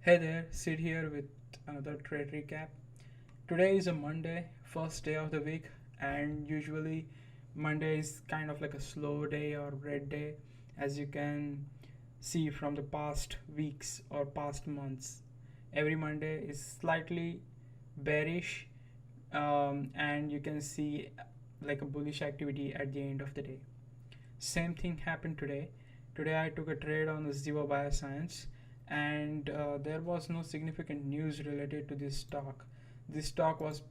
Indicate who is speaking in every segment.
Speaker 1: Hey there, Sid here with another trade recap. Today is a Monday, first day of the week, and usually Monday is kind of like a slow day or red day, as you can see from the past weeks or past months. Every Monday is slightly bearish, and you can see like a bullish activity at the end of the day. Same thing happened today. Today I took a trade on the ZIVO Bioscience, and there was no significant news related to this stock. This stock was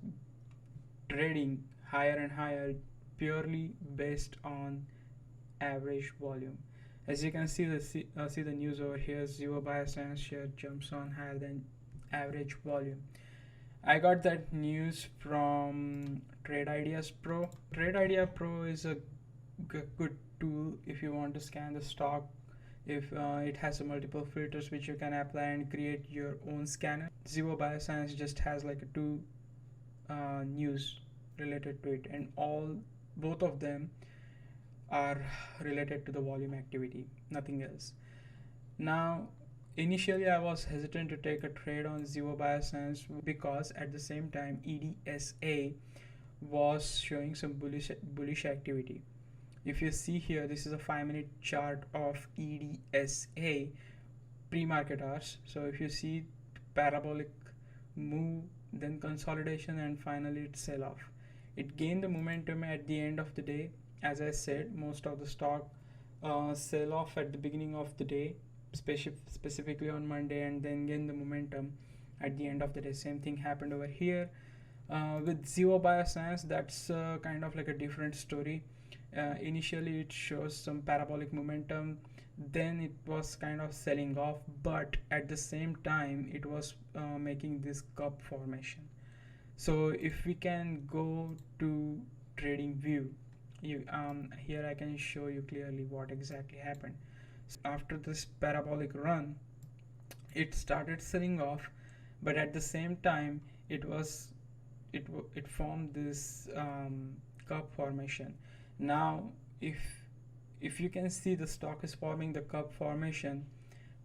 Speaker 1: trading higher and higher purely based on average volume. As you can see the news over here, ZIVO Bioscience share jumps on higher than average volume. I got that news from Trade Ideas Pro. Trade Idea Pro is a good tool if you want to scan the stock. If it has multiple filters which you can apply and create your own scanner. ZIVO Bioscience just has like a two news related to it, and both of them are related to the volume activity, nothing else. Now, initially I was hesitant to take a trade on ZIVO Bioscience because at the same time EDSA was showing some bullish activity. If you see here, this is a 5-minute chart of EDSA pre-market hours. So if you see parabolic move, then consolidation, and finally it sell off. It gained the momentum at the end of the day. As I said, most of the stock sell off at the beginning of the day, specifically on Monday, and then gain the momentum at the end of the day. Same thing happened over here. With ZIVO Bioscience, that's kind of like a different story. Initially it shows some parabolic momentum, then it was kind of selling off, but at the same time it was making this cup formation. So if we can go to trading view, here I can show you clearly what exactly happened. So after this parabolic run, it started selling off, but at the same time it formed this cup formation. Now if you can see the stock is forming the cup formation,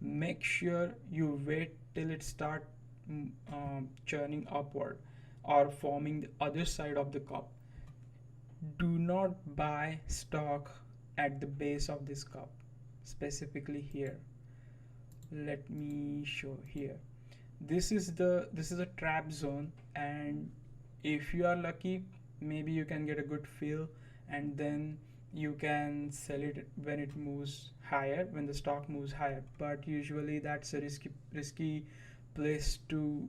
Speaker 1: make sure you wait till it start churning upward or forming the other side of the cup. Do not buy stock at the base of this cup, specifically here. Let me show here. This is a trap zone, and if you are lucky, maybe you can get a good feel, and then you can sell it when it moves higher, when the stock moves higher. But usually that's a risky place to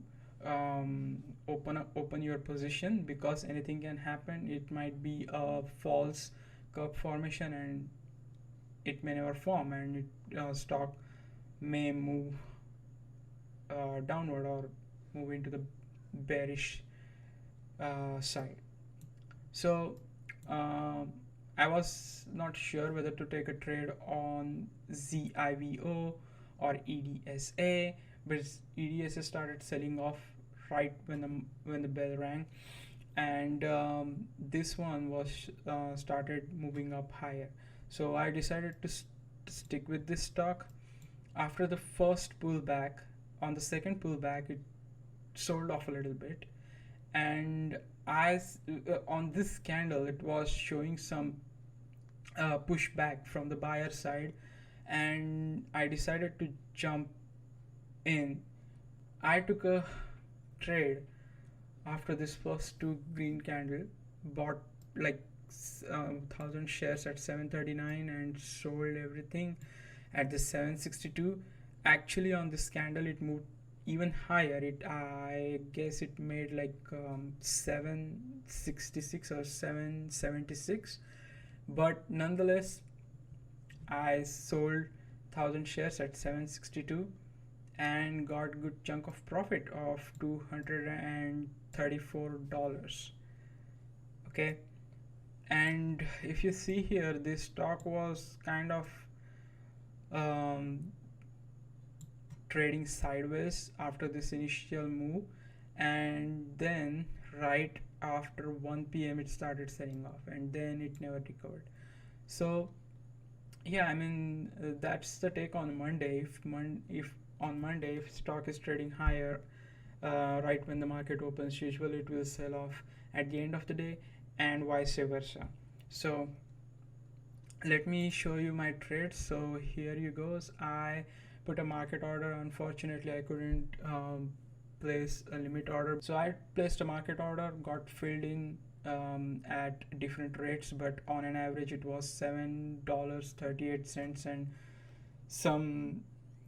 Speaker 1: open your position, because anything can happen. It might be a false cup formation and it may never form, and stock may move downward or move into the bearish side. So I was not sure whether to take a trade on ZIVO or EDSA, but EDSA started selling off right when the bell rang, and this one was started moving up higher. So I decided to stick with this stock. After the first pullback, on the second pullback, it sold off a little bit, and as on this candle it was showing some pushback from the buyer side, and I decided to jump in. I took a trade after this first two green candle, bought like 1000 shares at 739 and sold everything at the 762. Actually on this candle it moved even higher. I guess it made like 766 or 776, but nonetheless I sold 1000 shares at 762 and got good chunk of profit of $234. Okay, and if you see here, this stock was kind of trading sideways after this initial move, and then right after 1 p.m. it started selling off, and then it never recovered. So yeah, I mean that's the take on Monday. If on Monday, if stock is trading higher right when the market opens, usually it will sell off at the end of the day, and vice versa. So let me show you my trades. So here you goes. I put a market order. Unfortunately, I couldn't place a limit order, so I placed a market order, got filled in at different rates, but on an average it was $7.38 and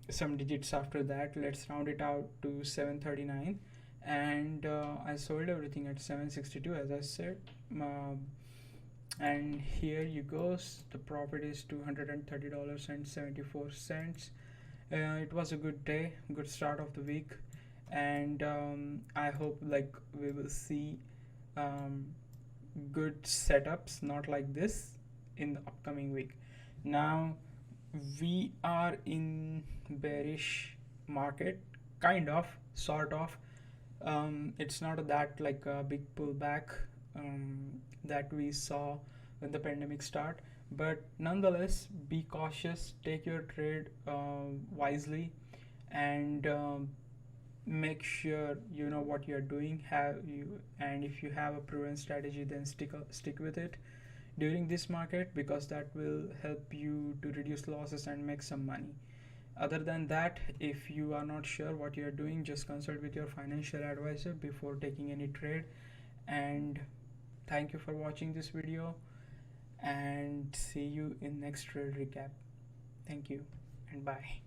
Speaker 1: some digits after that. Let's round it out to 739, and I sold everything at 762 as I said. And here you goes, the profit is $230.74. It was a good day, good start of the week, and I hope like we will see good setups not like this in the upcoming week. Now we are in bearish market, kind of, sort of. It's not that like a big pullback that we saw when the pandemic started, but nonetheless be cautious, take your trade wisely, and make sure you know what you're doing. And if you have a proven strategy, then stick with it during this market, because that will help you to reduce losses and make some money. Other than that, if you are not sure what you're doing, just consult with your financial advisor before taking any trade. And thank you for watching this video, and see you in next trade recap. Thank you and bye.